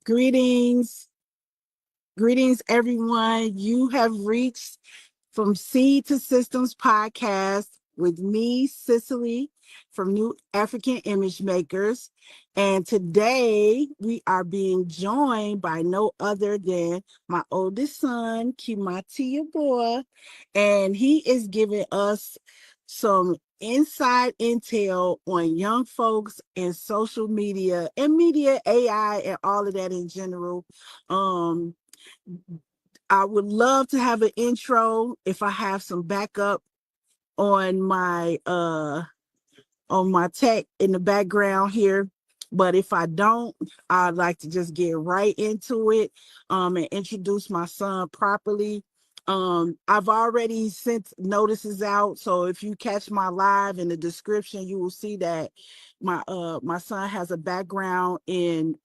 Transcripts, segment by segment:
Greetings, greetings, everyone. You have reached From Seed to Systems podcast with me, Cicely, from New African Image Makers. And today we are being joined by no other than my oldest son, Kimaathi Yeboah, and he is giving us some inside intel on young folks and social media and media, AI, and all of that in general. Um, I would love to have an intro if I have some backup on my tech in the background here. But if I don't, I'd like to just get right into it and introduce my son properly. I've already sent notices out, so if you catch my live in the description, you will see that my son has a background in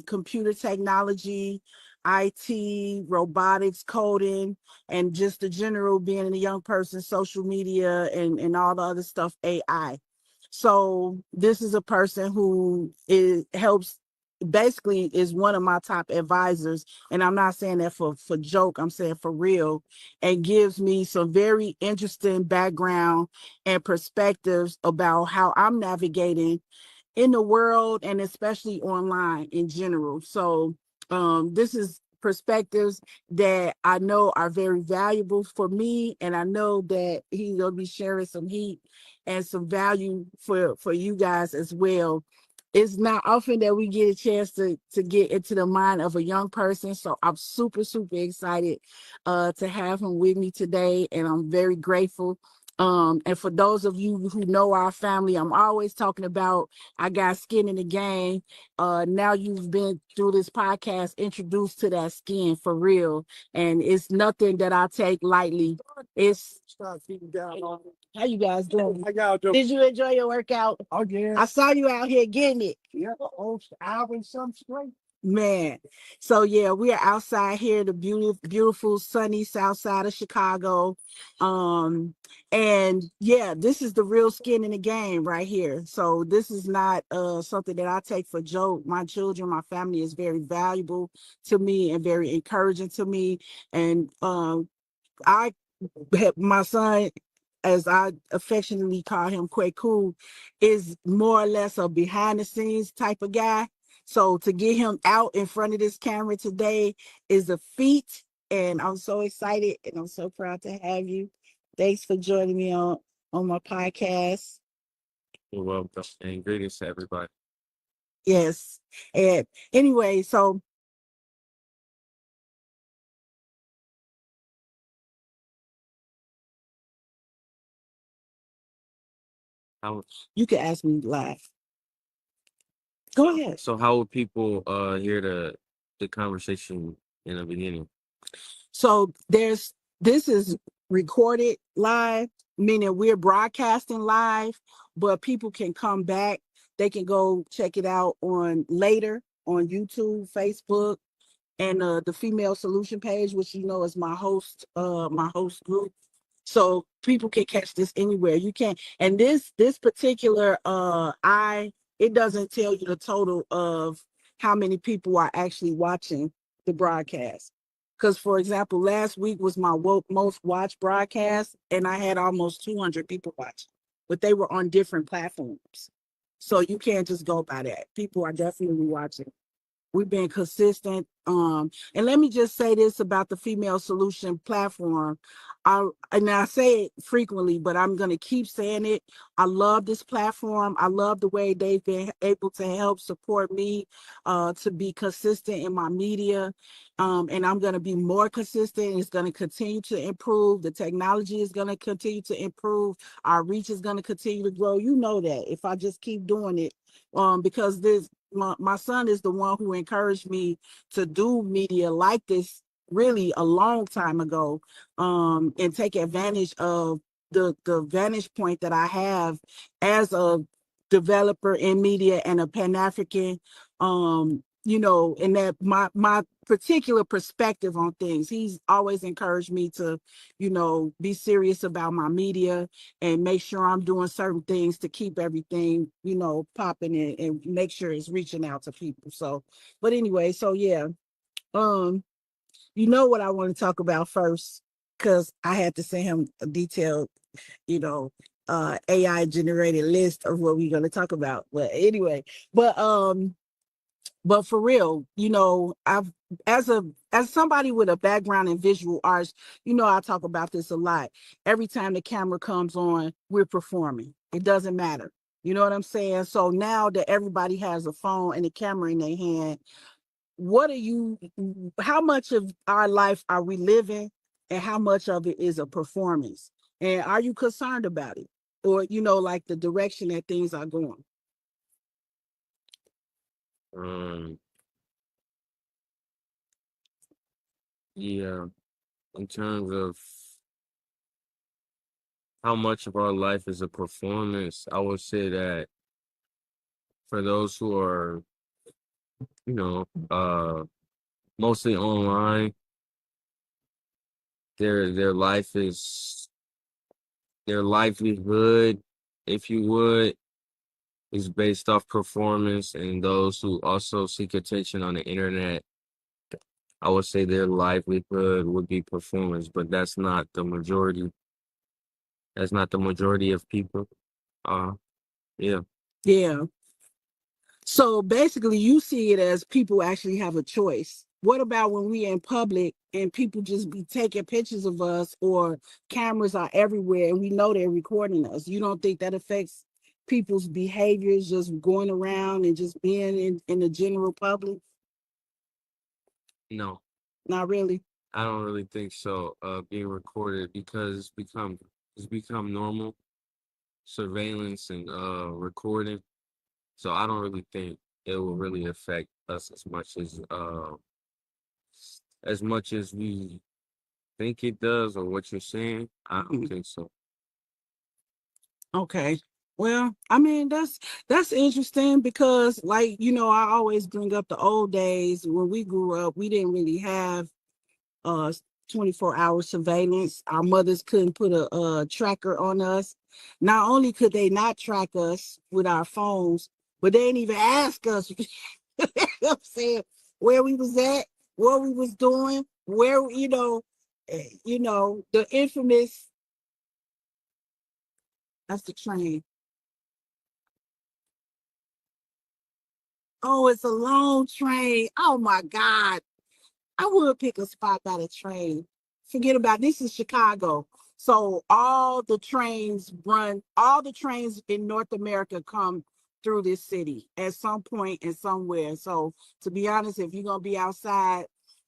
computer technology, IT, robotics, coding, and just the general being a young person, social media, and all the other stuff, AI. So this is a person who helps, basically is one of my top advisors. And I'm not saying that for joke, I'm saying for real, and gives me some very interesting background and perspectives about how I'm navigating in the world and especially online in general. So this is perspectives that I know are very valuable for me, and I know that he's gonna be sharing some heat and some value for you guys as well. It's not often that we get a chance to get into the mind of a young person, so I'm super excited to have him with me today, and I'm very grateful. And for those of you who know our family, I'm always talking about I got skin in the game. Now you've been through this podcast introduced to that skin for real, and it's nothing that I take lightly. It's how you guys doing? How y'all doing? Did you enjoy your workout? Oh yeah. I saw you out here getting it. Yeah, hour and some straight. Man, so yeah, we are outside here, the beautiful sunny south side of Chicago. And yeah, this is the real skin in the game right here. So this is not something that I take for joke. My children, my family is very valuable to me and very encouraging to me. And I my son, as I affectionately call him, Kweku, is more or less a behind the scenes type of guy. So to get him out in front of this camera today is a feat, and I'm so excited and I'm so proud to have you. Thanks for joining me on my podcast. You're welcome, and greetings to everybody. Yes. And anyway, so How you can ask me live. Go ahead. so how would people hear the conversation in the beginning? So this is recorded live, meaning we're broadcasting live, but people can come back. They can go check it out on later on YouTube, Facebook, and the Female Solution page, which is my host group. So people can catch this anywhere. You can, and this particular it doesn't tell you the total of how many people are actually watching the broadcast. Because, for example, last week was my most watched broadcast, and I had almost 200 people watching, but they were on different platforms. So you can't just go by that. People are definitely watching. We've been consistent. And let me just say this about the Female Solution platform. I say it frequently, but I'm going to keep saying it. I love this platform. I love the way they've been able to help support me to be consistent in my media. And I'm going to be more consistent. It's going to continue to improve. The technology is going to continue to improve. Our reach is going to continue to grow. You know that if I just keep doing it, because my son is the one who encouraged me to do media like this really a long time ago, and take advantage of the vantage point that I have as a developer in media and a Pan-African, and that my particular perspective on things. He's always encouraged me to, be serious about my media and make sure I'm doing certain things to keep everything, popping and make sure it's reaching out to people. So, but anyway, so yeah, um, what I want to talk about first, because I had to send him a detailed, you know, AI generated list of what we're going to talk about. But anyway, but um, but for real, I've as a as somebody with a background in visual arts, I talk about this a lot. Every time the camera comes on, we're performing. It doesn't matter. You know what I'm saying? So now that everybody has a phone and a camera in their hand, how much of our life are we living and how much of it is a performance? And are you concerned about it? Or, like the direction that things are going? Um, yeah, in terms of how much of our life is a performance, I would say that for those who are, you know, mostly online, their life is their livelihood, if you would, is based off performance, and those who also seek attention on the internet, I would say their livelihood would be performance, but that's not the majority. That's not the majority of people. Uh, yeah. Yeah. So basically, you see it as people actually have a choice. What about when we in public and people just be taking pictures of us or cameras are everywhere and we know they're recording us? You don't think that affects people's behaviors just going around and just being in the general public? No, Not really. I don't really think so. Being recorded because it's become normal surveillance and recording. So I don't really think it will really affect us as much as we think it does or what you're saying. I don't Mhm. think so. Okay. Well, I mean that's interesting because I always bring up the old days when we grew up, we didn't really have uh 24-hour surveillance. Our mothers couldn't put a tracker on us. Not only could they not track us with our phones, but they didn't even ask us you know what I'm saying, where we was at, what we was doing, where the infamous, that's the train. Oh, it's a long train. Oh my God. I would pick a spot by the train. Forget about this is Chicago. So all the trains in North America come through this city at some point and somewhere. So to be honest, if you're gonna be outside,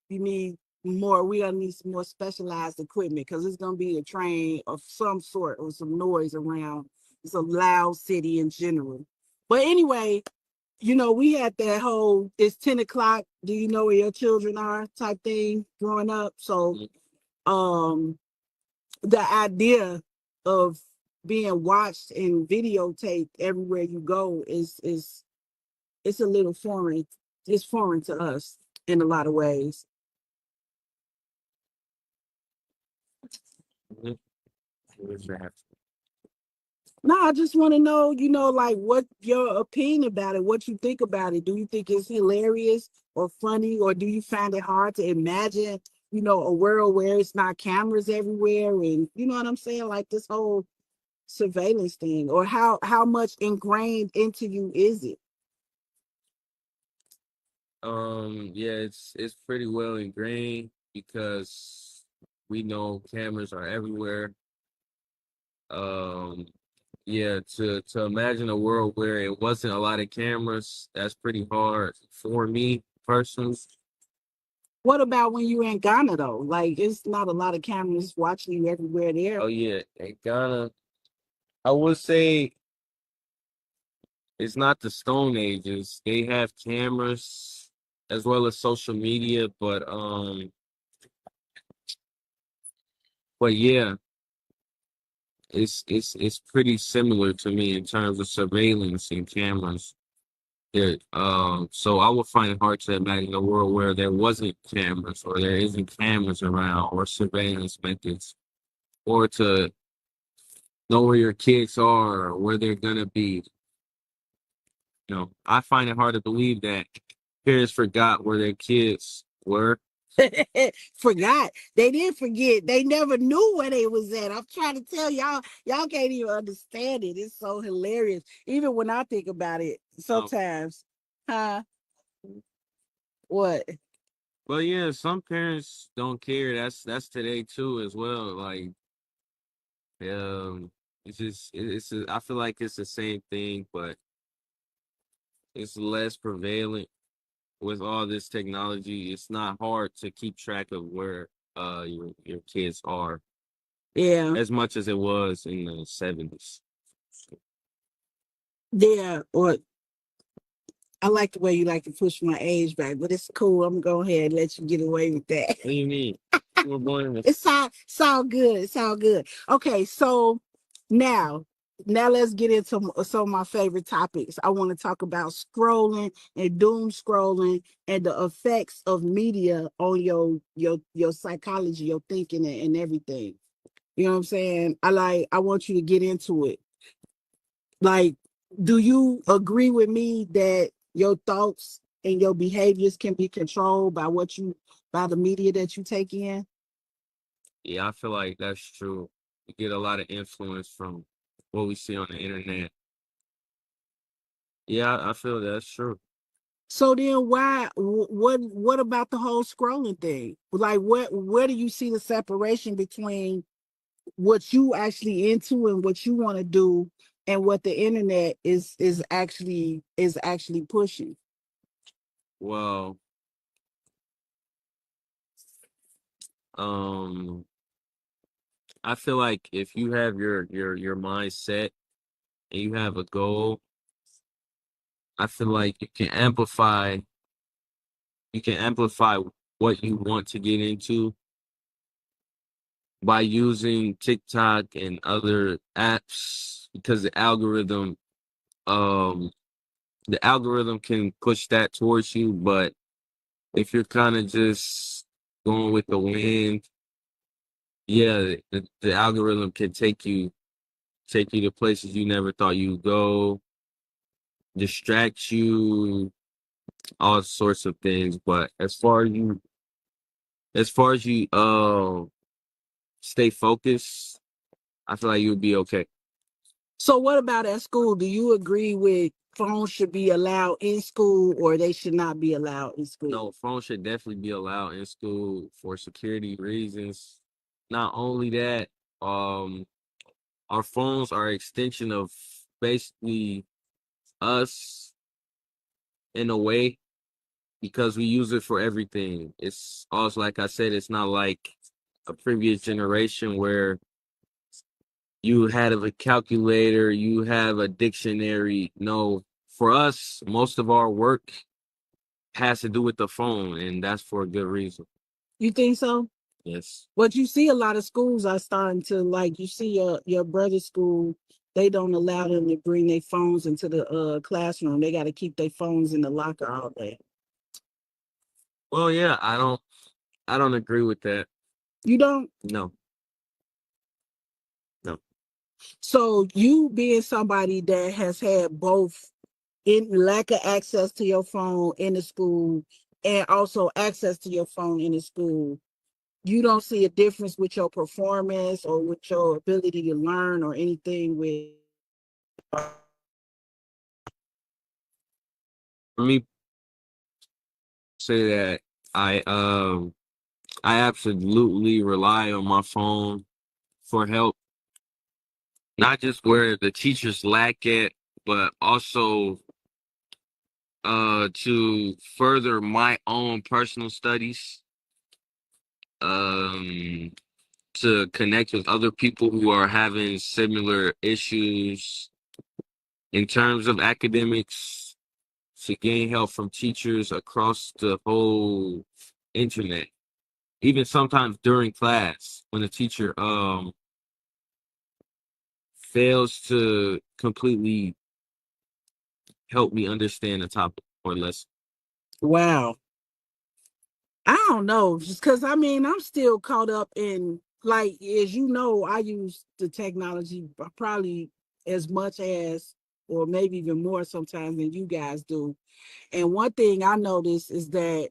you need we're gonna need some more specialized equipment because it's gonna be a train of some sort or some noise around. It's a loud city in general. But anyway, we had that whole it's 10 o'clock. Do you know where your children are type thing growing up? So Mm. um the idea of being watched and videotaped everywhere you go is it's a little foreign. It's foreign to us in a lot of ways. Mhm. What you have No, I just want to know, like what your opinion about it, what you think about it. Do you think it's hilarious or funny, or do you find it hard to imagine, a world where it's not cameras everywhere and you know what I'm saying? Like this whole surveillance thing, or how much ingrained into you is it? Yeah, it's pretty well ingrained because we know cameras are everywhere. Um, yeah, to imagine a world where it wasn't a lot of cameras, that's pretty hard for me personally. What about when you're in Ghana though? Like it's not a lot of cameras watching you everywhere there. Oh yeah, in Ghana, I would say it's not the Stone Ages. They have cameras as well as social media, but yeah, it's pretty similar to me in terms of surveillance and cameras. Yeah, so I would find it hard to imagine a world where there wasn't cameras or there isn't cameras around or surveillance methods or to know where your kids are or where they're gonna be. I find it hard to believe that parents forgot where their kids were. Forgot. They didn't forget. They never knew where they was at. I'm trying to tell y'all, y'all can't even understand it. It's so hilarious. Even when I think about it, Um, sometimes. Huh? What? but yeah, some parents don't care. That's today too as well. Like, it's just I feel like it's the same thing, but it's less prevalent with all this technology. It's not hard to keep track of where your kids are Yeah. as much as it was in the 70s. Yeah. Or I like the way you like to push my age back, but it's cool. I'm gonna go ahead and let you get away with that. What do you mean? We're born in the Sound good. It sound good. Okay, so now now let's get into some of my favorite topics. I want to talk about scrolling and doom scrolling and the effects of media on your psychology, your thinking, and everything. You know what I'm saying? I want you to get into it. Like, do you agree with me that your thoughts and your behaviors can be controlled by the media that you take in? Yeah, I feel like that's true. We get a lot of influence from what we see on the internet. Yeah, I feel that's true. So then what about the whole scrolling thing? Like where do you see the separation between what you actually into and what you want to do and what the internet is actually pushing? Well, um, I feel like if you have your mindset and you have a goal, I feel like you can amplify what you want to get into by using TikTok and other apps because um the algorithm can push that towards you, but if you're kind of just going with the wind, yeah, the algorithm can take you to places you never thought you'd go, distract you, all sorts of things. But as far as you stay focused, I feel like you'll be okay. So what about at school? Do you agree with phones should be allowed in school or they should not be allowed in school? No, phones should definitely be allowed in school for security reasons. Not only that, um, our phones are an extension of basically us in a way because we use it for everything. It's also, like I said, it's not like a previous generation where you had a calculator, you have a dictionary. No, for us, most of our work has to do with the phone, and that's for a good reason. You think so? Yes. But you see a lot of schools are starting to, like, you see your brother's school, they don't allow them to bring their phones into the classroom. They got to keep their phones in the locker all day. Well, yeah, I don't agree with that. You don't? No, no. So you being somebody that has had both in lack of access to your phone in the school and also access to your phone in the school, you don't see a difference with your performance or with your ability to learn or anything with. For me, say that I um I absolutely rely on my phone for help, not just where the teachers lack it, but also to further my own personal studies, um to connect with other people who are having similar issues in terms of academics, to gain help from teachers across the whole internet. Even sometimes during class, when the teacher fails to completely help me understand the topic or less. Wow. I don't know, just because I mean I'm still caught up in, like, as you know, I use the technology probably as much as, or maybe even more sometimes than you guys do. And one thing I notice is that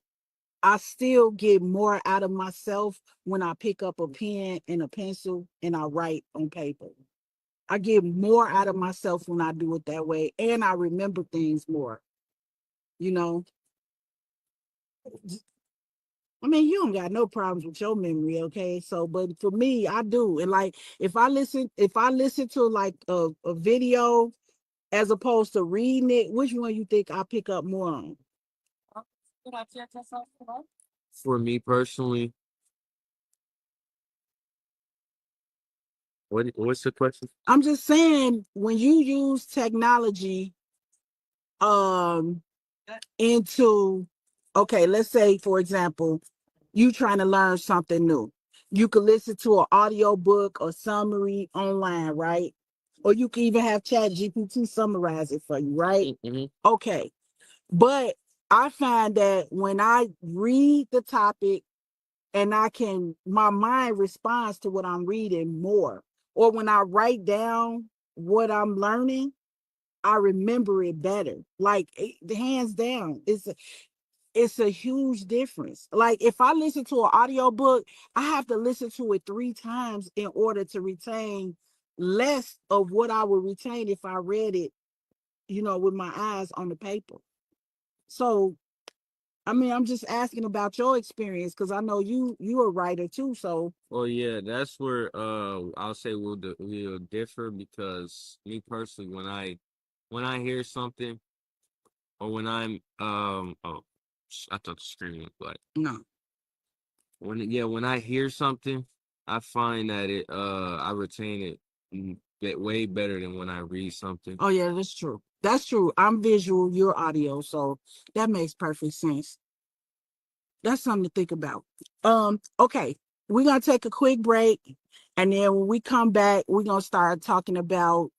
I still get more out of myself when I pick up a pen and a pencil and I write on paper. I get more out of myself when I do it that way, and I remember things more. You know, I mean, you don't got no problems with your memory, okay? So, but for me, I do. And like, if I listen to like a video as opposed to reading it, which one you think I pick up more on? For me personally, what's the question? I'm just saying, when you use technology, um, into, okay, let's say for example, you trying to learn something new. You could listen to an audio book or summary online, right? Or you can even have Chat GPT summarize it for you, right? Mm-hmm. Okay. But I find that when I read the topic and my mind responds to what I'm reading more. Or when I write down what I'm learning, I remember it better. Like, hands down, it's a huge difference. Like, if I listen to an audio book, I have to listen to it 3 times in order to retain less of what I would retain if I read it, with my eyes on the paper. So, I mean, I'm just asking about your experience because I know you're a writer too. So, Well, yeah, that's where I'll say we'll differ because me personally, when I hear something or when I'm I thought the screen was black. no. When I hear something, I find that I retain it way better than when I read something. Oh yeah, that's true. That's true. I'm visual, you're audio, so that makes perfect sense. That's something to think about. Okay, we're gonna take a quick break, and then when we come back, we're gonna start talking about,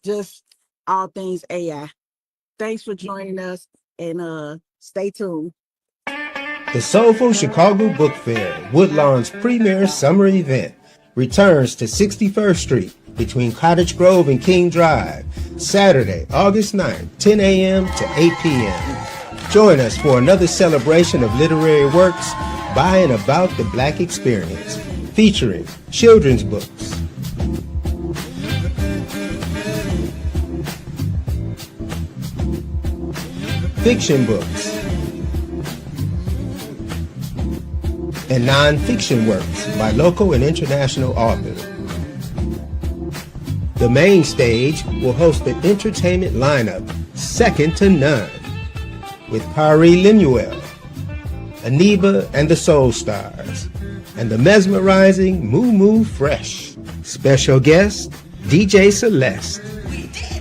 just all things AI. Thanks for joining us, and stay tuned. The Soulful Chicago Book Fair, Woodlawn's premier summer event, returns to 61st Street between Cottage Grove and King Drive, Saturday, August 9th, 10 a.m. to 8 p.m. Join us for another celebration of literary works by and about the Black experience, featuring children's books, fiction books, and non-fiction works by local and international authors. The main stage will host an entertainment lineup second to none, with Pari Lemuel, Aniba and the Soul Stars, and the mesmerizing Moo Moo Fresh. Special guest, DJ Celeste.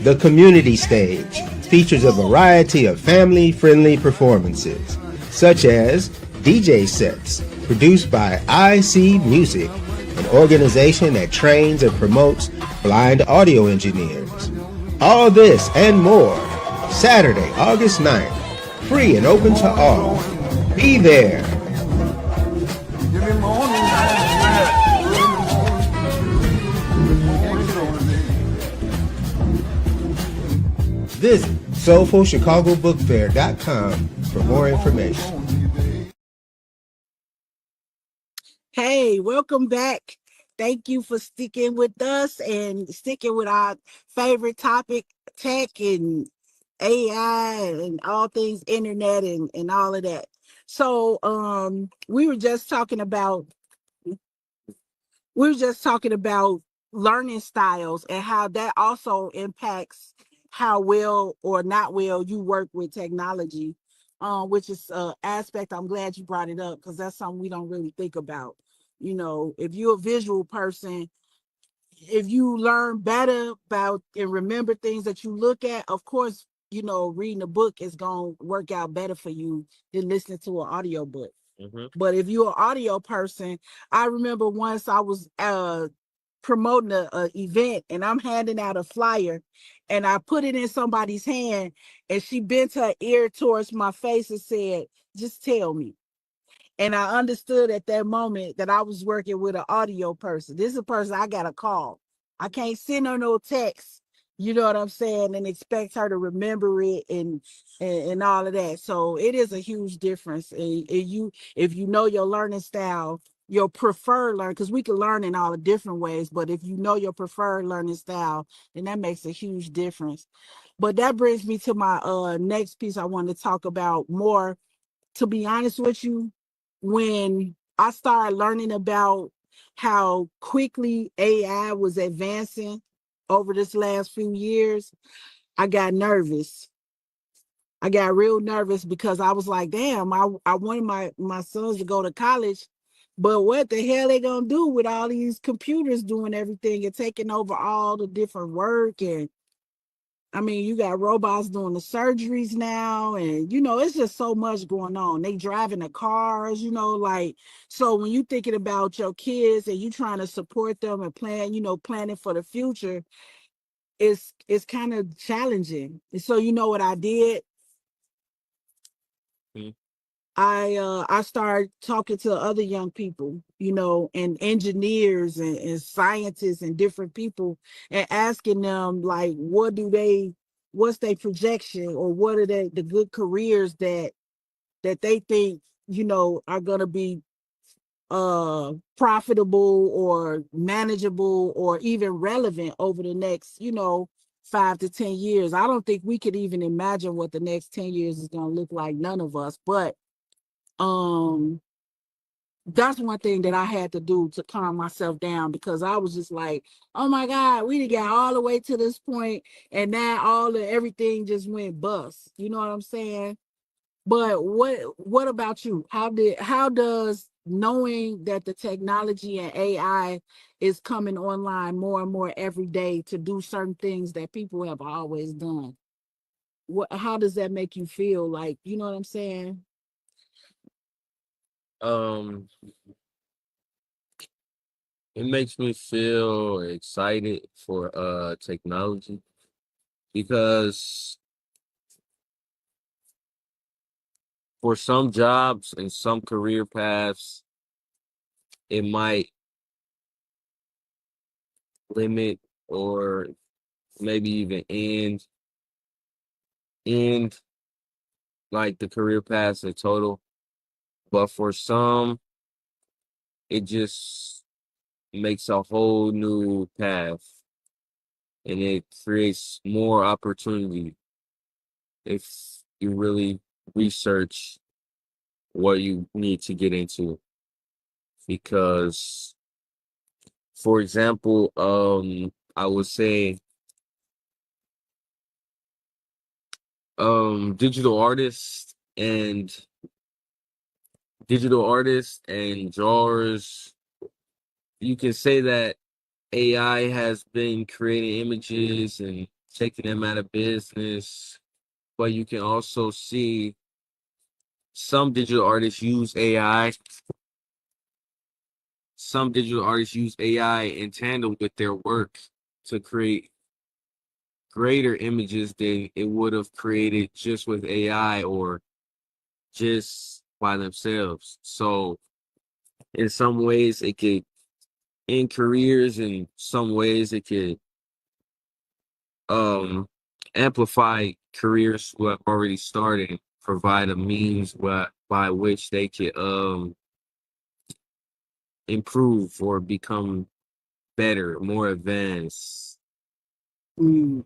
The community stage features a variety of family-friendly performances, such as DJ sets produced by IC Music, an organization that trains and promotes blind audio engineers. All this and more, Saturday, August 9th, free and open to all. Be there. Visit SoulfulChicagoBookFair.com for more information. Hey, welcome back. Thank you for sticking with us and sticking with our favorite topic, tech and AI and all things internet and all of that. So we were just talking about learning styles and how that also impacts how well or not well you work with technology, which is an aspect. I'm glad you brought it up because that's something we don't really think about. If you're a visual person, if you learn better about and remember things that you look at, of course, reading a book is going to work out better for you than listening to an audio book. Mm-hmm. But if you're an audio person, I remember once I was promoting a event, and I'm handing out a flyer, and I put it in somebody's hand, and she bent her ear towards my face and said, "Just tell me." And I understood at that moment that I was working with an audio person. This is a person I got to call. I can't send her no text, you know what I'm saying, and expect her to remember it and all of that. So it is a huge difference. And you, if you know your learning style, your preferred learn, because we can learn in all the different ways, but if you know your preferred learning style, then that makes a huge difference. But that brings me to my next piece I want to talk about more. To be honest with you, when I started learning about how quickly AI was advancing over this last few years, I got nervous. I got real nervous because I was like, damn, I wanted my sons to go to college, but what the hell they gonna do with all these computers doing everything and taking over all the different work? And I mean, you got robots doing the surgeries now, and it's just so much going on. They driving the cars, like, so when you thinking about your kids and you trying to support them and planning for the future, it's kind of challenging. And so you know what I did? Mhm. I started talking to other young people, and engineers and scientists and different people, and asking them like, what's their projection, or what are the good careers that they think, are gonna be profitable or manageable or even relevant over the next, 5 to 10 years. I don't think we could even imagine what the next 10 years is gonna look like, none of us, but um that's one thing that I had to do to calm myself down, because I was just like, oh my God, we done got all the way to this point, and now everything just went bust. You know what I'm saying? But what about you? How does knowing that the technology and AI is coming online more and more every day to do certain things that people have always done? How does that make you feel? Like, you know what I'm saying? Um, it makes me feel excited for technology because for some jobs and some career paths, it might limit or maybe even end like the career paths in total. But for some, it just makes a whole new path and it creates more opportunity if you really research what you need to get into. Because, for example, I would say digital artists and drawers, you can say that AI has been creating images and taking them out of business, but you can also see some digital artists use AI. Some digital artists use AI in tandem with their work to create greater images than it would have created just with AI or just by themselves. So in some ways it could end careers, in some ways it could um amplify careers who have already started, provide a means by which they could improve or become better, more advanced. Mm,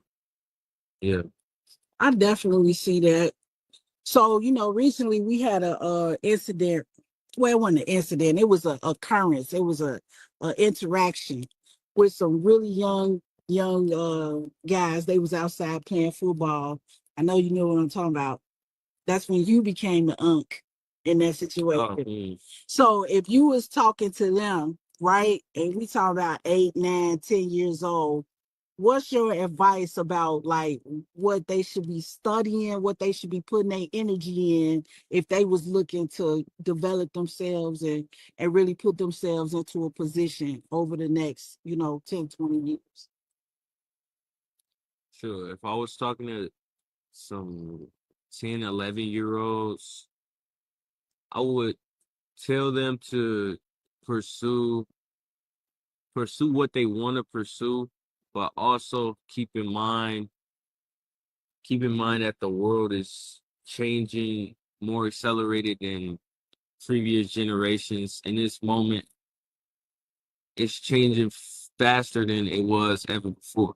Yeah. I definitely see that. So, recently we had a incident. Well, it wasn't an incident. It was a occurrence. It was a interaction with some really young guys. They was outside playing football. I know you know what I'm talking about. That's when you became the unk in that Oh, situation. So if you was talking to them, right, and we talking about 8, 9, 10 years old, what's your advice about like what they should be studying, what they should be putting their energy in if they was looking to develop themselves and really put themselves into a position over the next, 10, 20 years? Sure. If I was talking to some 10, 11-year olds, I would tell them to pursue what they want to pursue, but also keep in mind that the world is changing more accelerated than previous generations. In this moment, it's changing faster than it was ever before.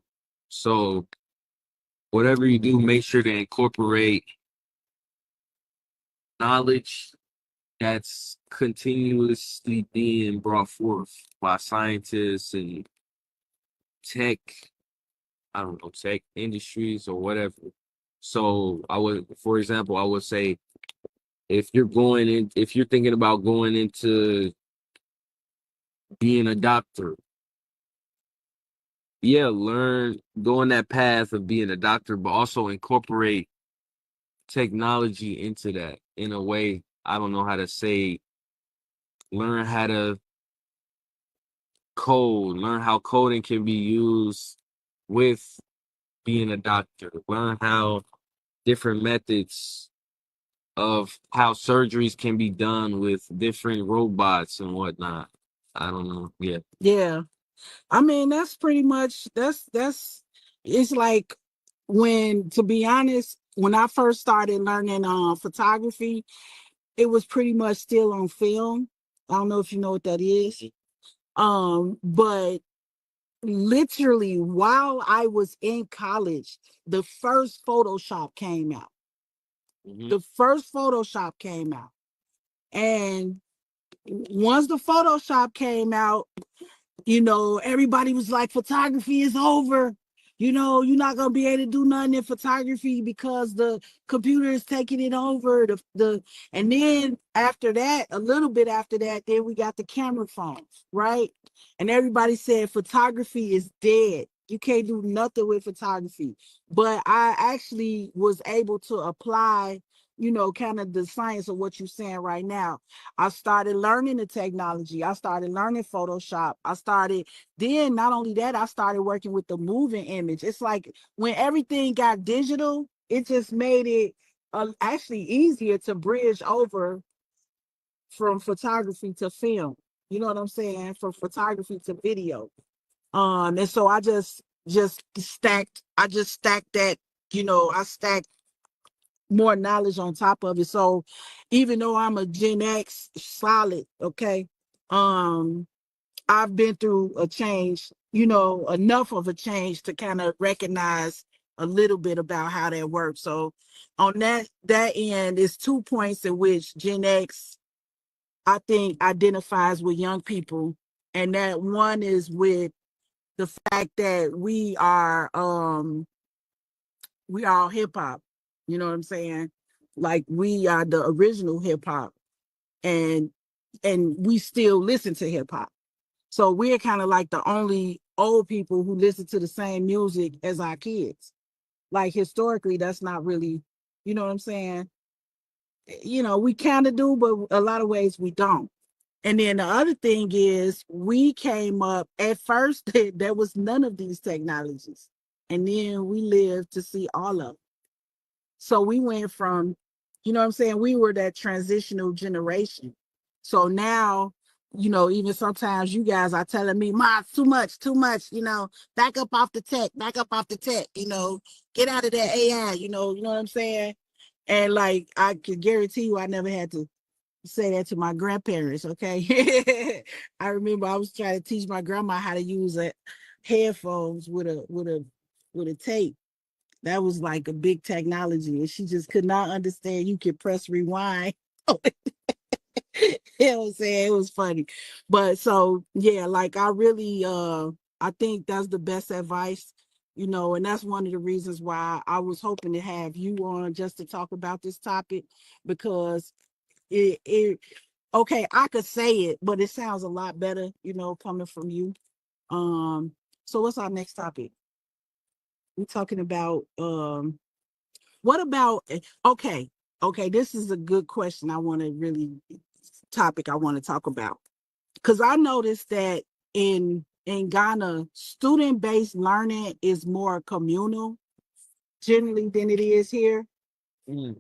So whatever you do, make sure to incorporate knowledge that's continuously being brought forth by scientists and tech, I don't know, tech industries or whatever. So for example, I would say if you're thinking about going into being a doctor, yeah, go on that path of being a doctor, but also incorporate technology into that in a way. I don't know how to say, learn how to code, learn how coding can be used with being a doctor, learn how different methods of how surgeries can be done with different robots and whatnot. I don't know. Yeah. Yeah. I mean, that's pretty much it's like when, to be honest, when I first started learning photography, it was pretty much still on film. I don't know if you know what that is. But literally while I was in college, the first Photoshop came out. Mm-hmm. The first Photoshop came out. And once the Photoshop came out, everybody was like, photography is over. You're not gonna be able to do nothing in photography because the computer is taking it over. And then after that, a little bit after that, then we got the camera phones, right? And everybody said photography is dead. You can't do nothing with photography. But I actually was able to apply, kind of the science of what you're saying right now. I started learning the technology. I started learning Photoshop. Then not only that, I started working with the moving image. It's like when everything got digital, it just made it actually easier to bridge over from photography to film. You know what I'm saying? From photography to video. And so I just stacked that, I stacked more knowledge on top of it. So even though I'm a Gen X solid, okay, I've been through a change, enough of a change to kind of recognize a little bit about how that works. So on that end is 2 points in which Gen X, I think, identifies with young people. And that one is with the fact that we are hip hop. You know what I'm saying? Like we are the original hip hop, and we still listen to hip hop. So we're kind of like the only old people who listen to the same music as our kids. Like historically, that's not really, you know what I'm saying? We kind of do, but a lot of ways we don't. And then the other thing is we came up at first, there was none of these technologies. And then we lived to see all of them. So we went from, you know what I'm saying? We were that transitional generation. So now, even sometimes you guys are telling me, Ma, too much, back up off the tech, get out of that AI, you know what I'm saying? And like, I can guarantee you, I never had to say that to my grandparents, okay? I remember I was trying to teach my grandma how to use headphones with a tape. That was like a big technology, and she just could not understand you could press rewind. You know what I'm saying? It was funny. But so yeah, like I really I think that's the best advice, and that's one of the reasons why I was hoping to have you on just to talk about this topic, because it okay, I could say it, but it sounds a lot better, coming from you. So what's our next topic? we're talking about what about okay, this is a good question. I want to really topic I want to talk about, because I noticed that in Ghana, student-based learning is more communal generally than it is here. Mm.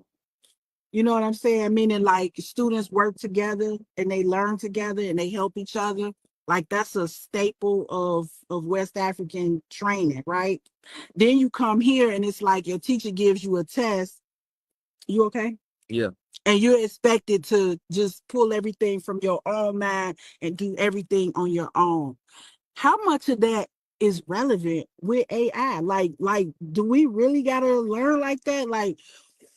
You know what I'm saying? Meaning like students work together and they learn together and they help each other. Like that's a staple of West African training, right? Then you come here and it's like your teacher gives you a test. You okay? Yeah. And you're expected to just pull everything from your own mind and do everything on your own. How much of that is relevant with AI? Like, do we really gotta learn like that? Like,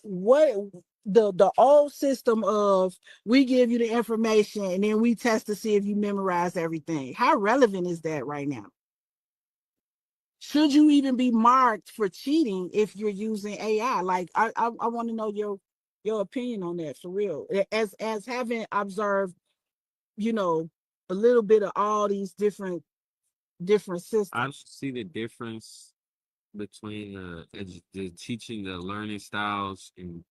what the old system of we give you the information and then we test to see if you memorize everything. How relevant is that right now? Should you even be marked for cheating if you're using AI? Like, I want to know your opinion on that for real. As having observed, you know, a little bit of all these different systems. I don't see the difference between the teaching, the learning styles, and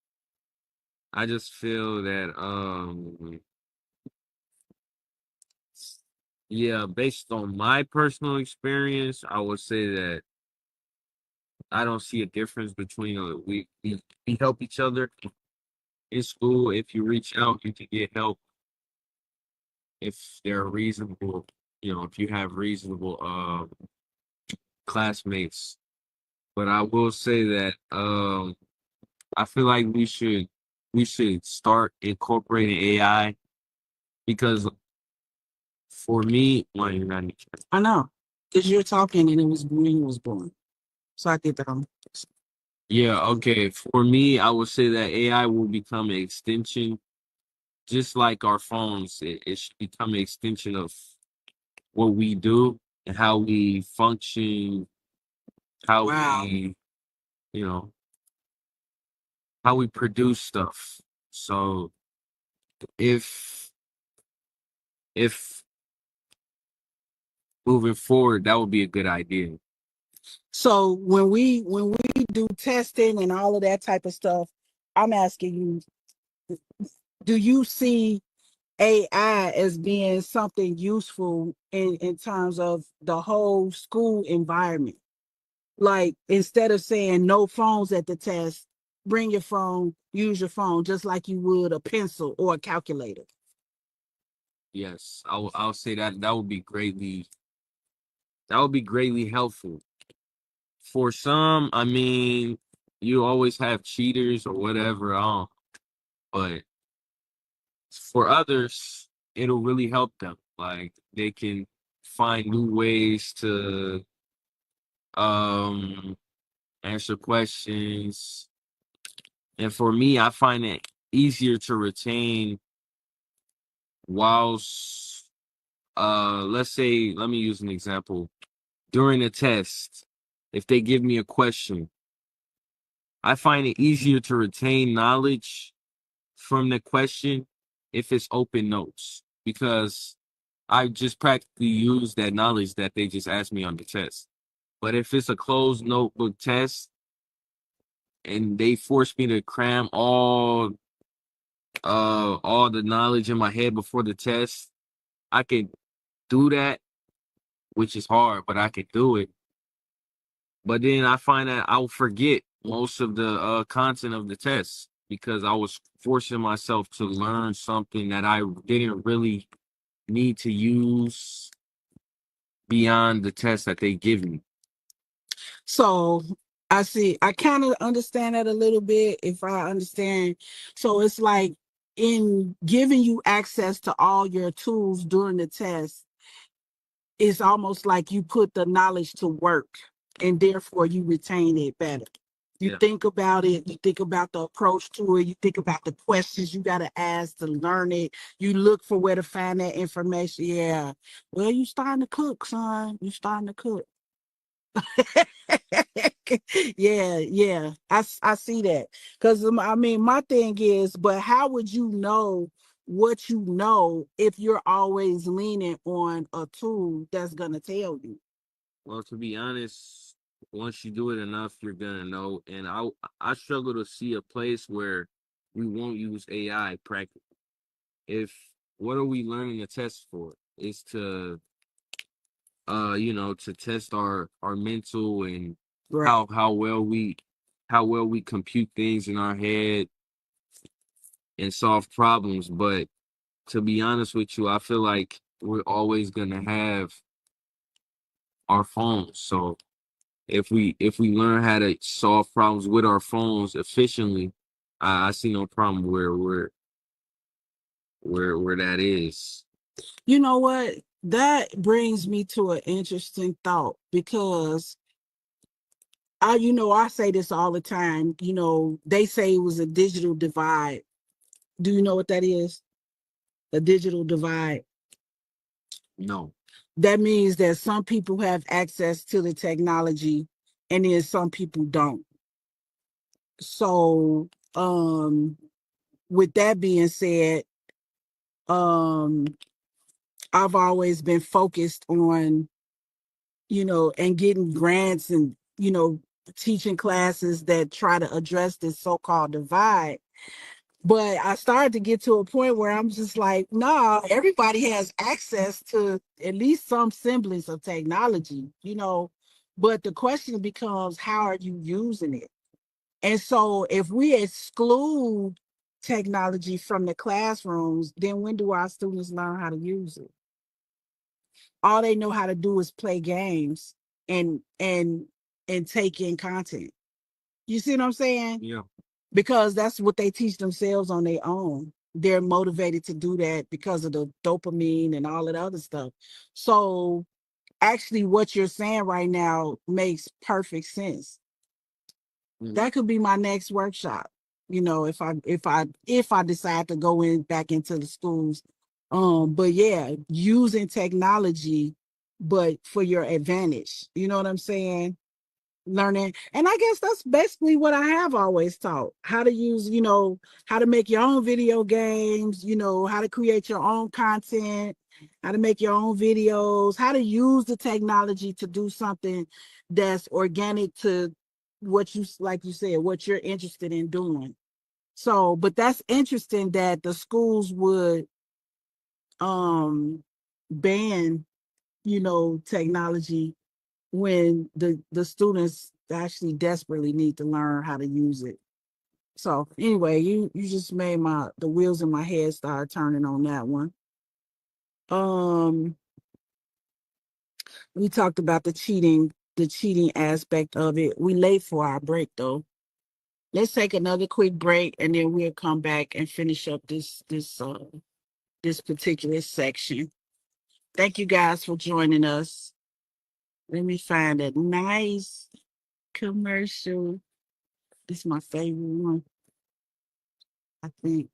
I just feel that yeah, based on my personal experience, I would say that I don't see a difference between we help each other in school. If you reach out, you can get help if they're reasonable. You know, if you have reasonable classmates. But I will say that I feel like we should start incorporating AI because for me, well, you're not. I know, because you're talking and it was when you was born. So I did that on. Yeah, okay. For me, I would say that AI will become an extension, just like our phones. It should become an extension of what we do and how we function, how Wow. we, you know, how we produce stuff. So if if moving forward, that would be a good idea. So when we do testing and all of that type of stuff, I'm asking you, do you see AI as being something useful in terms of the whole school environment? Like instead of saying no phones at the test, bring your phone, use your phone, just like you would a pencil or a calculator. Yes, I'll say that would be greatly helpful. For some, I mean, you always have cheaters or whatever on, but for others, it'll really help them. Like they can find new ways to um answer questions. And for me, I find it easier to retain whilst let's say, let me use an example. During a test, if they give me a question, I find it easier to retain knowledge from the question if it's open notes because I just practically use that knowledge that they just asked me on the test. But if it's a closed notebook test and they force me to cram all the knowledge in my head before the test, I can do that, which is hard, but I can do it. But then I find that I'll forget most of the content of the test because I was forcing myself to learn something that I didn't really need to use beyond the test that they give me. So I see, I kind of understand that a little bit if I understand. So it's like in giving you access to all your tools during the test, it's almost like you put the knowledge to work and therefore you retain it better. You Yeah. think about it, you think about the approach to it, you think about the questions you got to ask to learn it, you look for where to find that information. Yeah. Well, you starting to cook, son. You starting to cook. Yeah. I see that. Because I mean, my thing is, but how would you know what you know if you're always leaning on a tool that's going to tell you? Well, to be honest, once you do it enough, you're gonna know. And I struggle to see a place where we won't use AI practically. If what are we learning a test for? Is to to test our mental and Right. how well we compute things in our head and solve problems. But to be honest with you, I feel like we're always gonna have our phones. So if we learn how to solve problems with our phones efficiently, I see no problem where that is. You know what? That brings me to an interesting thought because I say this all the time. They say it was a digital divide. Do you know what that is? A digital divide. No. That means that some people have access to the technology and then some people don't. So, with that being said, um, I've always been focused on, and getting grants and, teaching classes that try to address this so-called divide. But I started to get to a point where I'm just like, nah, everybody has access to at least some semblance of technology. But the question becomes, how are you using it? And so if we exclude technology from the classrooms, then when do our students learn how to use it? All they know how to do is play games and take in content. You see what I'm saying? Yeah. Because that's what they teach themselves on their own. They're motivated to do that because of the dopamine and all of the other stuff. So actually what you're saying right now makes perfect sense. That could be my next workshop, if I decide to go back into the schools. But yeah, using technology, but for your advantage. You know what I'm saying? Learning. And I guess that's basically what I have always taught. How to use, how to make your own video games, how to create your own content, how to make your own videos, how to use the technology to do something that's organic to what you, like you said, what you're interested in doing. So, but that's interesting that the schools would ban, technology when the students actually desperately need to learn how to use it. So anyway, you just made the wheels in my head start turning on that one. We talked about the cheating aspect of it. We late for our break though. Let's take another quick break and then we'll come back and finish up this particular section. Thank you guys for joining us. Let me find a nice commercial. This is my favorite one, I think.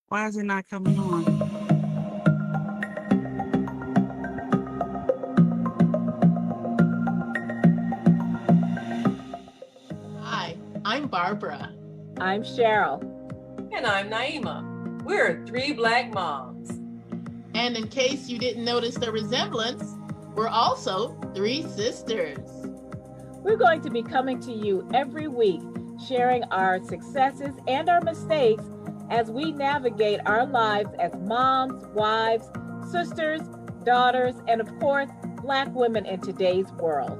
Why is it not coming on? Hi, I'm Barbara. I'm Cheryl. And I'm Naima. We're three Black moms. And in case you didn't notice the resemblance, we're also three sisters. We're going to be coming to you every week, sharing our successes and our mistakes as we navigate our lives as moms, wives, sisters, daughters, and of course, Black women in today's world.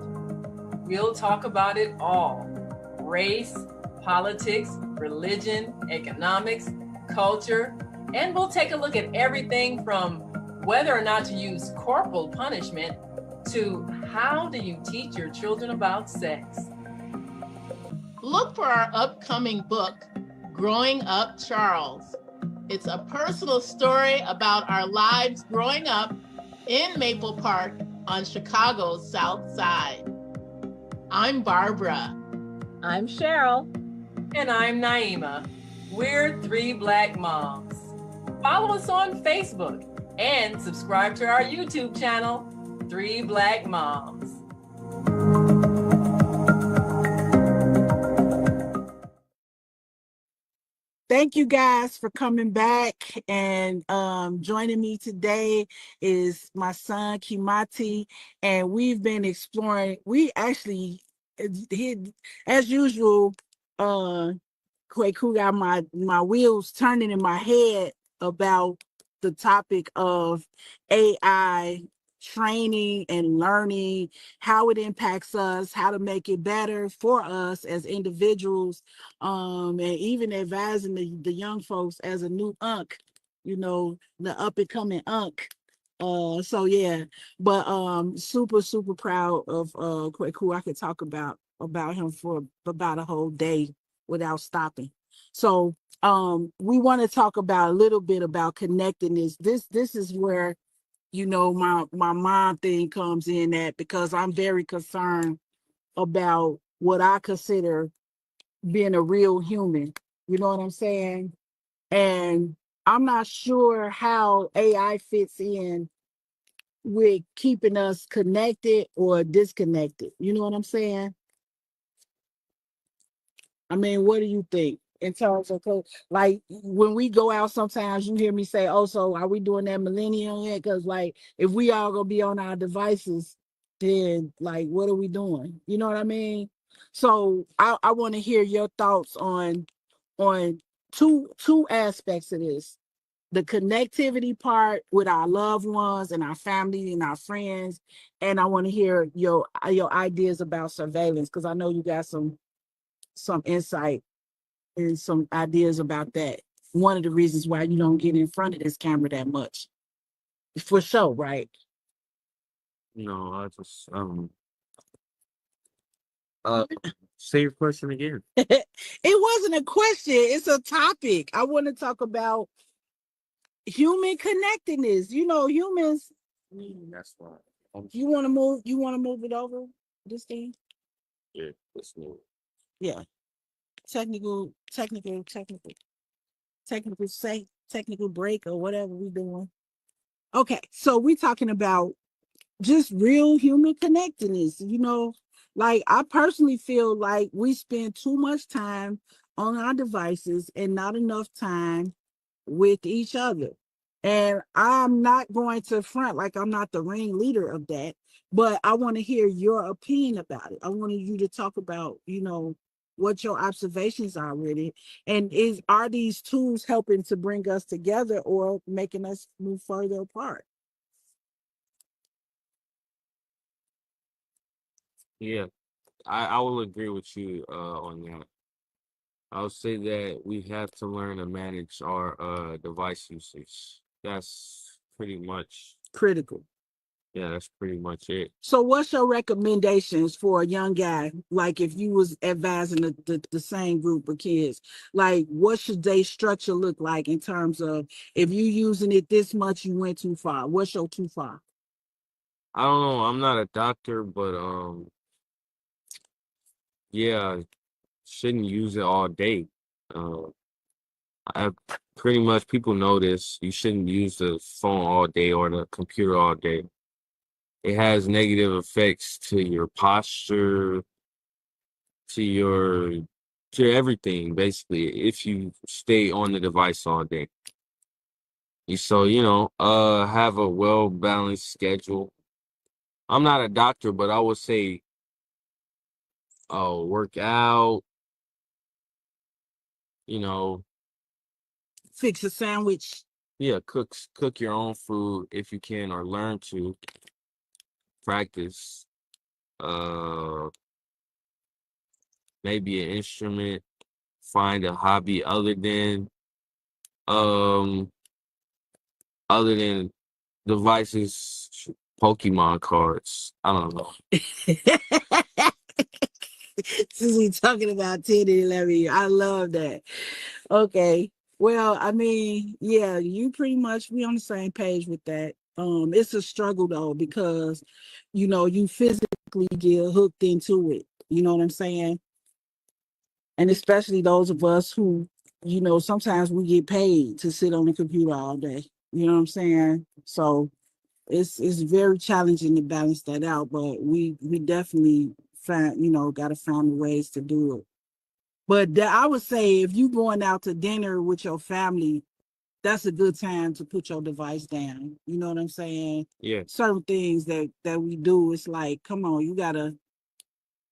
We'll talk about it all: race, politics, religion, economics, culture, and we'll take a look at everything from whether or not to use corporal punishment to how do you teach your children about sex. Look for our upcoming book, Growing Up Charles. It's a personal story about our lives growing up in Maple Park on Chicago's South Side. I'm Barbara. I'm Cheryl. And I'm Naima. We're three Black moms. Follow us on Facebook and subscribe to our YouTube channel, Three Black Moms. thank you guys for coming back and joining me today is my son Kimaathi, and we've been exploring. We actually, as usual, Kwaku got my wheels turning in my head about the topic of AI training and learning, how it impacts us, how to make it better for us as individuals, and even advising the young folks as a new unk, the up and coming unk. So yeah, but super proud of Kwaku. I could talk about him for about a whole day without stopping. So we want to talk about a little bit about connectedness. This is where my mom thing comes in at, because I'm very concerned about what I consider being a real human. You know what I'm saying? And I'm not sure how AI fits in with keeping us connected or disconnected. You know what I'm saying? I mean, what do you think in terms of like when we go out? Sometimes you hear me say, "Oh, so are we doing that millennium yet?" Because like, if we all gonna be on our devices, then like, what are we doing? You know what I mean? So I want to hear your thoughts on two aspects of this: the connectivity part with our loved ones and our family and our friends, and I want to hear your ideas about surveillance, because I know you got some insight and some ideas about that. One of the reasons why you don't get in front of this camera that much, for sure, right? No, I just uh say your question again. It wasn't a question; it's a topic. I want to talk about human connectedness. Humans. That's why. You want to move? You want to move it over this thing? Yeah, let's move. Yeah. Technical break or whatever we doing. Okay, so we talking about just real human connectedness. Like I personally feel like we spend too much time on our devices and not enough time with each other. And I'm not going to front like I'm not the ringleader of that, but I want to hear your opinion about it. I wanted you to talk about, what your observations are with it. And are these tools helping to bring us together or making us move further apart? Yeah, I will agree with you on that. I'll say that we have to learn to manage our device usage. That's pretty much Critical. yeah, that's pretty much it. So what's your recommendations for a young guy? Like if you was advising the same group of kids, like what should their structure look like in terms of, if you using it this much, you went too far. What's your too far? I don't know, I'm not a doctor, but yeah, shouldn't use it all day. Uh I pretty much people know this. You shouldn't use the phone all day or the computer all day. It has negative effects to your posture, to your to everything basically if you stay on the device all day. So, have a well balanced schedule. I'm not a doctor, but I would say work out, you know, Fix a sandwich. yeah, cook your own food if you can, or learn to practice uh maybe an instrument, find a hobby um other than devices, Pokemon cards. I don't know. Since we talking about 10 and 11, I love that. Okay. Well, I mean, yeah, you pretty much we on the same page with that. It's a struggle though, because you physically get hooked into it. You know what I'm saying? And especially those of us who, sometimes we get paid to sit on the computer all day. You know what I'm saying? So it's very challenging to balance that out, but we definitely gotta find ways to do it. But I would say if you going out to dinner with your family, that's a good time to put your device down. You know what I'm saying? Yeah. Certain things that we do, it's like, come on, you gotta,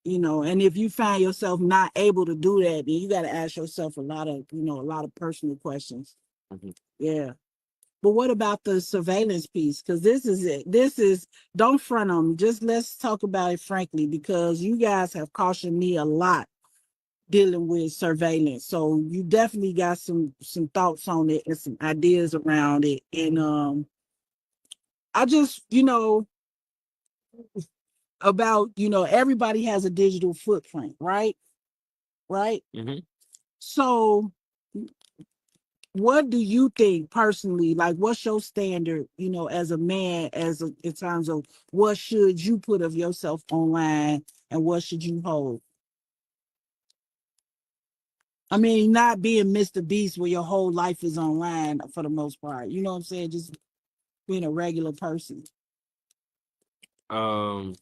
and if you find yourself not able to do that, then you gotta ask yourself a lot of personal questions. Mhm. Yeah. But what about the surveillance piece? Because this is it. This is, don't front them. Just let's talk about it frankly, because you guys have cautioned me a lot dealing with surveillance. So you definitely got some thoughts on it and some ideas around it. And I just, about, everybody has a digital footprint, right? Right. Mhm. So what do you think personally, like what's your standard, as a man, in terms of what should you put of yourself online and what should you hold? I mean, not being Mr. Beast where your whole life is online for the most part. You know what I'm saying? Just being a regular person. Um,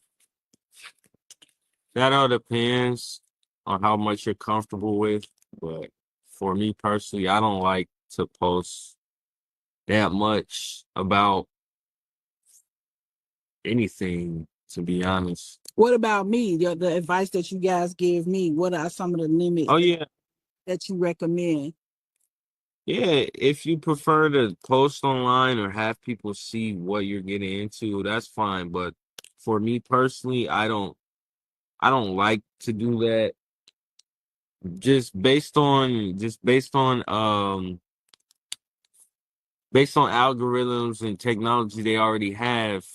that all depends on how much you're comfortable with. But for me personally, I don't like to post that much about anything, to be honest. What about me? The advice that you guys give me, what are some of the limits Oh yeah, that you recommend? yeah. If you prefer to post online or have people see what you're getting into, that's fine. But for me personally, I don't like to do that. Just based on algorithms and technology they already have,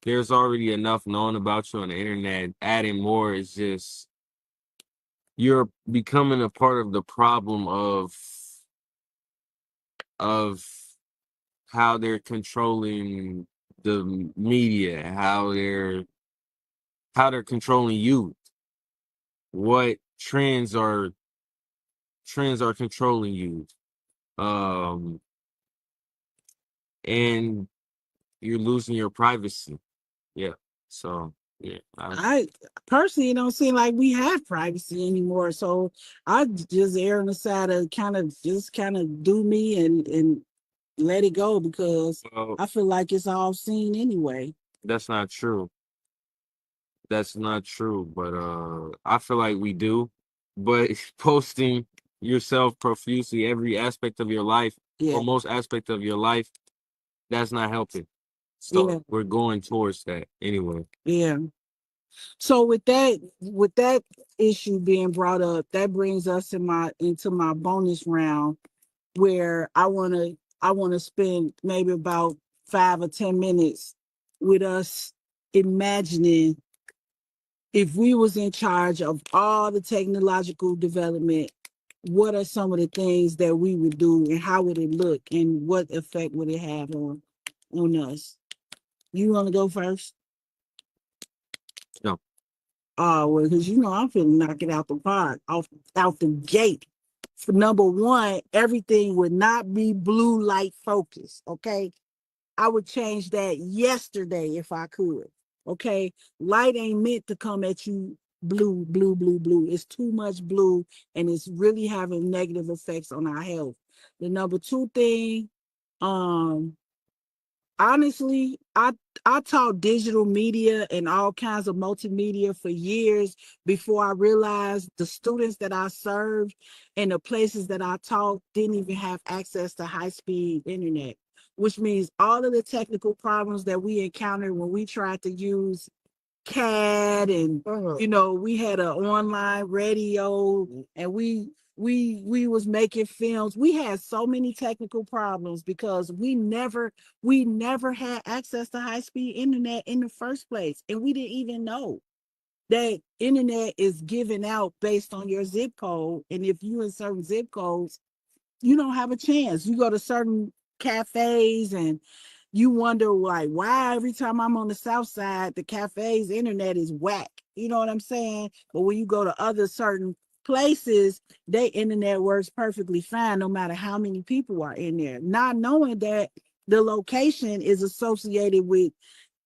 there's already enough known about you on the internet. Adding more is just you're becoming a part of the problem of how they're controlling the media, how they're controlling you, what trends are controlling you. Um and you're losing your privacy. Yeah. So yeah. I personally don't seem like we have privacy anymore. So I just err on the side of kind of do me and let it go, because Well, I feel like it's all seen anyway. that's not true. That's not true. But I feel like we do. But posting yourself profusely every aspect of your life, Yeah, or most aspect of your life, that's not helping. yeah, So we're going towards that anyway. yeah. So with that issue being brought up, that brings us into my bonus round, where I wanna spend maybe about 5 or 10 minutes with us imagining if we was in charge of all the technological development, what are some of the things that we would do and how would it look and what effect would it have on us? You want to go first? No. Oh, well, because I'm finna knock it out the park, out the gate. For number one, everything would not be blue light focused. Okay, I would change that yesterday if I could. Okay, light ain't meant to come at you blue, blue, blue, blue. It's too much blue, and it's really having negative effects on our health. The number two thing, um, honestly, I taught digital media and all kinds of multimedia for years before I realized the students that I served and the places that I taught didn't even have access to high-speed internet, which means all of the technical problems that we encountered when we tried to use CAD, and we had an online radio, and we was making films. We had so many technical problems because we never had access to high-speed internet in the first place, and we didn't even know that internet is given out based on your zip code, and if you in certain zip codes, you don't have a chance. You go to certain cafes and you wonder, like, why every time I'm on the south side, the cafe's internet is whack. You know what I'm saying? But when you go to other certain places, their internet works perfectly fine, no matter how many people are in there. Not knowing that the location is associated with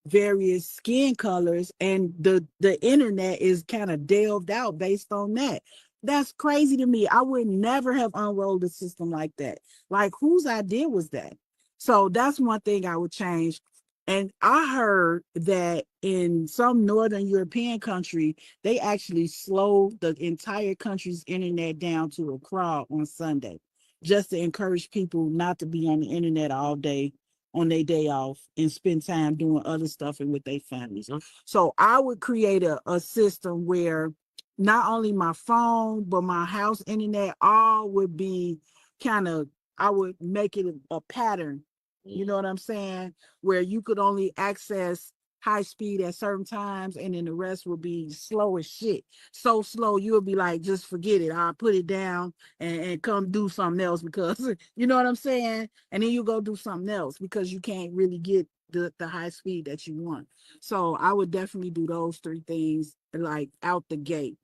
various skin colors, and the internet is kind of delved out based on that. That's crazy to me. I would never have unrolled a system like that. Like, whose idea was that? So that's one thing I would change. And I heard that in some Northern European country, they actually slow the entire country's internet down to a crawl on Sunday, just to encourage people not to be on the internet all day on their day off and spend time doing other stuff and with their families. So I would create a system where not only my phone, but my house internet, all would be kind of, I would make it a pattern. You know what I'm saying? Where you could only access high speed at certain times, and then the rest would be slow as shit. So slow, you would be like, just forget it. I'll put it down and come do something else, because you know what I'm saying? And then you go do something else because you can't really get the high speed that you want. So I would definitely do those three things like out the gate.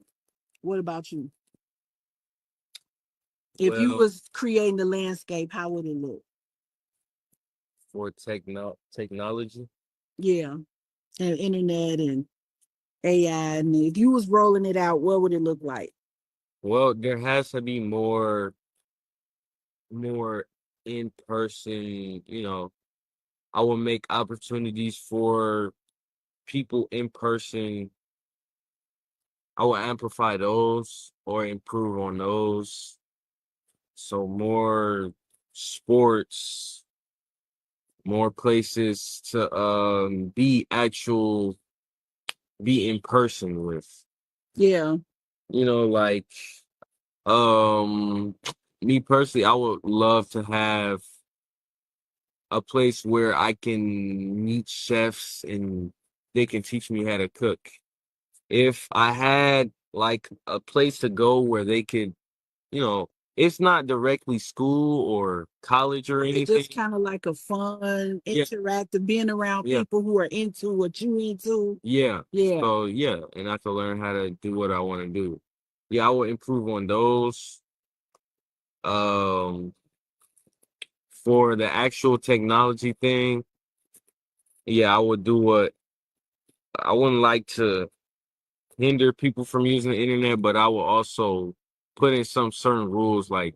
What about you? If you Well, was creating the landscape, how would it look? for technology, Yeah, and internet and AI, and if you was rolling it out, what would it look like? well, there has to be more in person. I will make opportunities for people in person. I will amplify those or improve on those. So more sports, more places to be in person with. Yeah, Like um me personally, I would love to have a place where I can meet chefs and they can teach me how to cook. If I had like a place to go where they could, you know, it's not directly school or college or it's anything. just kind of like a fun, Yeah, interactive, being around yeah, people who are into what you into. yeah. Yeah, So yeah, and I can learn how to do what I want to do. Yeah, I will improve on those. Um, for the actual technology thing, yeah, I would do what I wouldn't like to hinder people from using the internet, but I will also put in some certain rules, like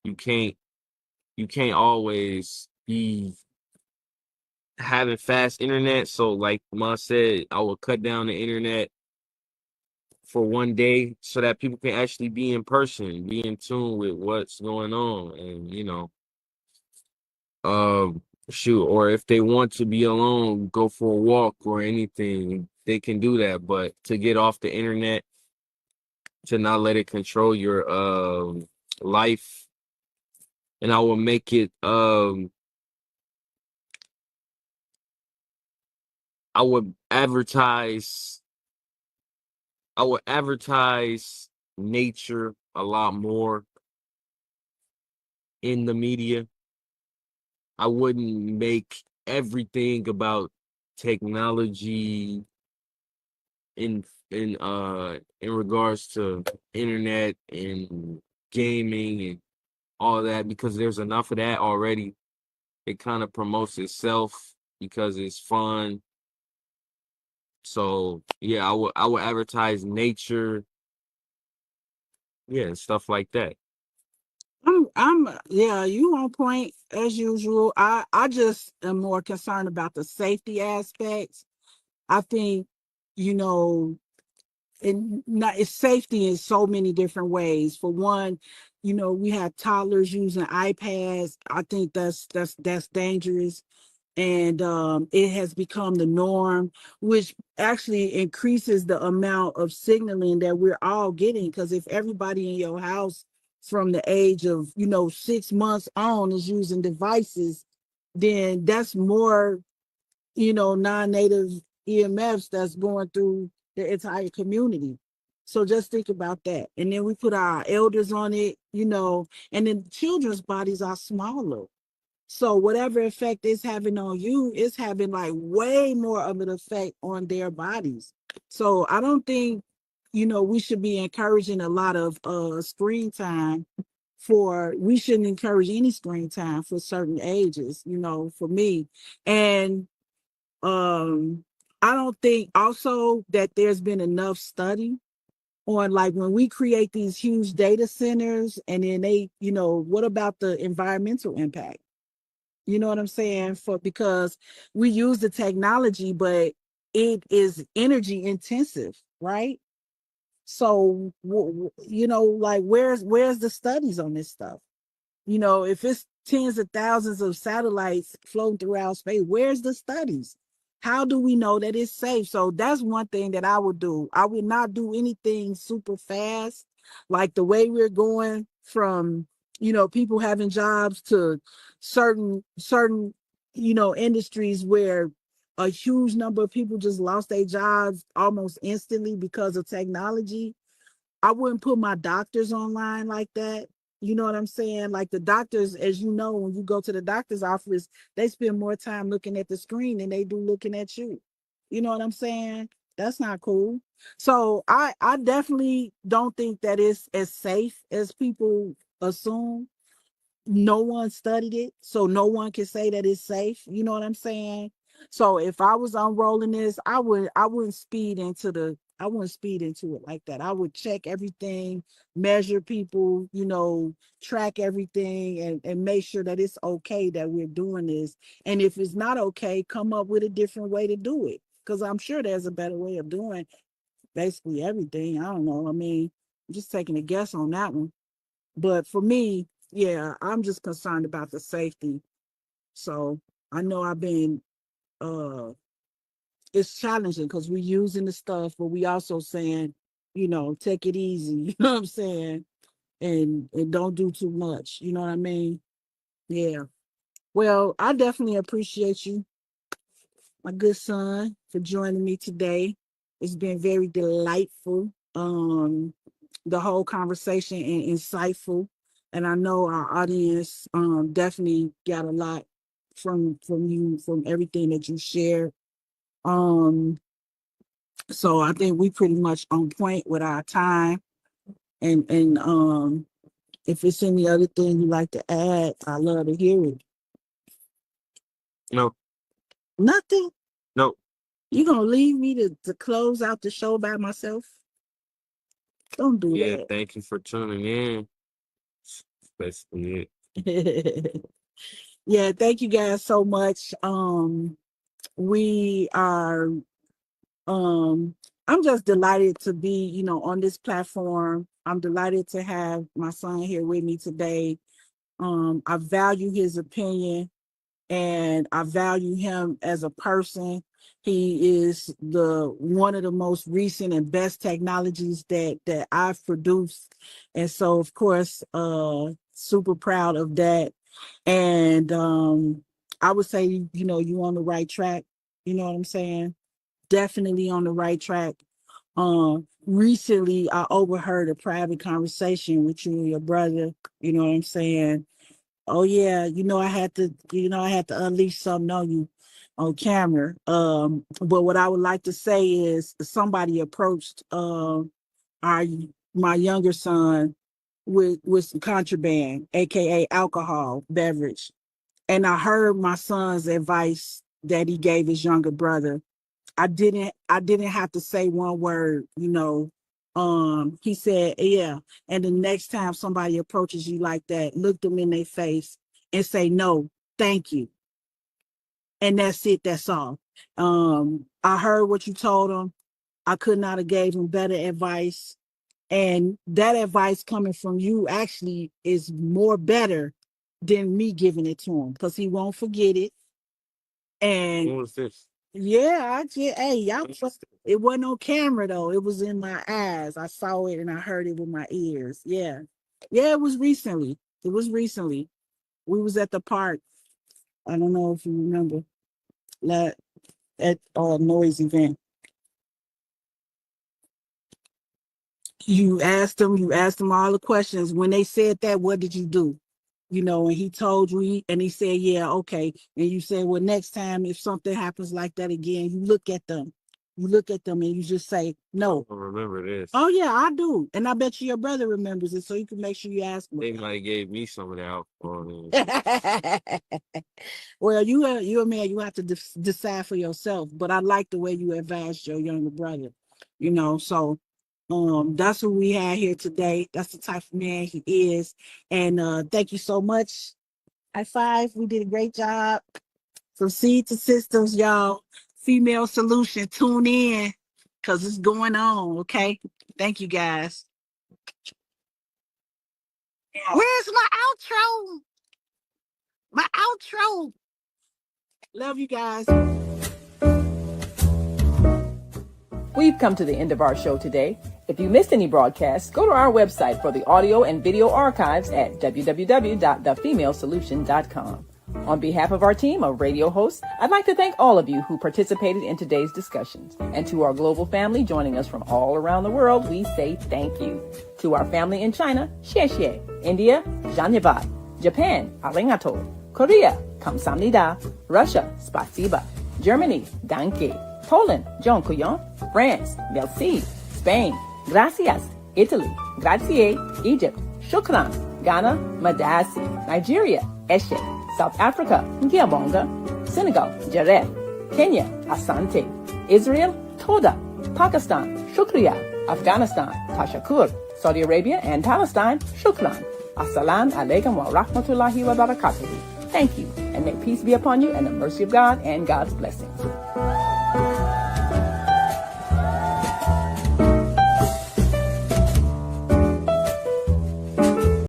you can't you can't always be having fast internet. So like Ma said, I will cut down the internet for one day so that people can actually be in person, be in tune with what's going on, and shoot, or if they want to be alone, go for a walk or anything, they can do that. But to get off the internet, to not let it control your life, and I will make it I would advertise I would advertise nature a lot more in the media. I wouldn't make everything about technology in in regards to internet and gaming and all that, because there's enough of that already. It kind of promotes itself because it's fun. So yeah, I would advertise nature, yeah, and stuff like that. yeah, you on point as usual. I just am more concerned about the safety aspects. I think, you know, and not it's safety in so many different ways. For one, we have toddlers using iPads. I think that's dangerous, and it has become the norm, which actually increases the amount of signaling that we're all getting. Because if everybody in your house from the age of 6 months on is using devices, then that's more non-native EMFs that's going through the entire community. So just think about that. And then we put our elders on it, and then children's bodies are smaller. So whatever effect it's having on you, it's having like way more of an effect on their bodies. So I don't think, we should be encouraging a lot of screen time. We shouldn't encourage any screen time for certain ages, for me. And um I don't think also that there's been enough study on like when we create these huge data centers and then they, what about the environmental impact? You know what I'm saying? Because we use the technology, but it is energy intensive, right? So, like where's the studies on this stuff? If it's tens of thousands of satellites floating throughout space, where's the studies? How do we know that it's safe? So that's one thing that I would do. I would not do anything super fast, like the way we're going from, people having jobs to certain, industries where a huge number of people just lost their jobs almost instantly because of technology. I wouldn't put my doctors online like that. You know what I'm saying? Like the doctors, as you know, when you go to the doctor's office, they spend more time looking at the screen than they do looking at you. You know what I'm saying? That's not cool. So I definitely don't think that it's as safe as people assume. No one studied it, so no one can say that it's safe. You know what I'm saying? So if I was unrolling this, I wouldn't speed into it like that. I would check everything, measure people, track everything and make sure that it's okay that we're doing this. And if it's not okay, come up with a different way to do it. Because I'm sure there's a better way of doing basically everything. I don't know. I mean, I'm just taking a guess on that one. But for me, yeah, I'm just concerned about the safety. So I know uh it's challenging because we're using the stuff, but we also saying, take it easy, you know what I'm saying? And don't do too much. You know what I mean? Yeah. Well, I definitely appreciate you, my good son, for joining me today. It's been very delightful. The whole conversation and insightful. And I know our audience definitely got a lot from you, from everything that you shared. Um, so I think we pretty much on point with our time. And if it's any other thing you like to add, I love to hear it. No, Nothing. no. You gonna leave me to close out the show by myself? Don't do Yeah, that. thank you for tuning in. That's basically it. Yeah, thank you guys so much. We are I'm just delighted to be, on this platform. I'm delighted to have my son here with me today. I value his opinion and I value him as a person. He is the one of the most recent and best technologies that I've produced. And so of course, super proud of that. And I would say, you on the right track. You know what I'm saying? Definitely on the right track. Recently I overheard a private conversation with you and your brother. You know what I'm saying? Oh yeah, I had to unleash something on you on camera. But what I would like to say is somebody approached our my younger son with some contraband, aka alcohol beverage. And I heard my son's advice that he gave his younger brother. I didn't have to say one word. He said, yeah, and the next time somebody approaches you like that, look them in their face and say no, thank you. And that's it, that's all. I heard what you told him. I could not have gave him better advice. And that advice coming from you actually is more better than me giving it to him, because he won't forget it. And What was this? yeah, hey, it wasn't on camera though. It was in my eyes. I saw it and I heard it with my ears. Yeah. Yeah, it was recently. It was recently. We was at the park. I don't know if you remember that at a noise event. You asked them all the questions. When they said that, what did you do? And he told you, and he said, yeah, okay. And you said, well, next time if something happens like that again, you look at them. You look at them and you just say, no. I don't remember this. Oh, yeah, I do. And I bet you your brother remembers it, so you can make sure you ask him. They might have gave me some of the alcohol. Well, you're a man, you have to decide for yourself. But I like the way you advised your younger brother, so That's what we had here today. That's the type of man he is. And thank you so much. High five. We did a great job. From seed to systems, y'all. Female Solution. Tune in because it's going on. Okay. Thank you, guys. Where's my outro? My outro. Love you guys. We've come to the end of our show today. If you missed any broadcasts, go to our website for the audio and video archives at www.thefemalesolution.com. On behalf of our team of radio hosts, I'd like to thank all of you who participated in today's discussions. And to our global family joining us from all around the world, we say thank you. To our family in China, xie xie. India, zhanyavad. Japan, arigato. Korea, kamsamnida. Russia, spasiba. Germany, danke. Poland, dziękuję. France, merci. Spain, gracias. Italy, grazie. Egypt, shukran. Ghana, madasi. Nigeria, eshe. South Africa, ngiyabonga. Senegal, jareh. Kenya, asante. Israel, toda. Pakistan, shukriya. Afghanistan, tashakur. Saudi Arabia and Palestine, shukran. Assalamu alaikum wa rahmatullahi wa barakatuhu. Thank you, and may peace be upon you and the mercy of God and God's blessings.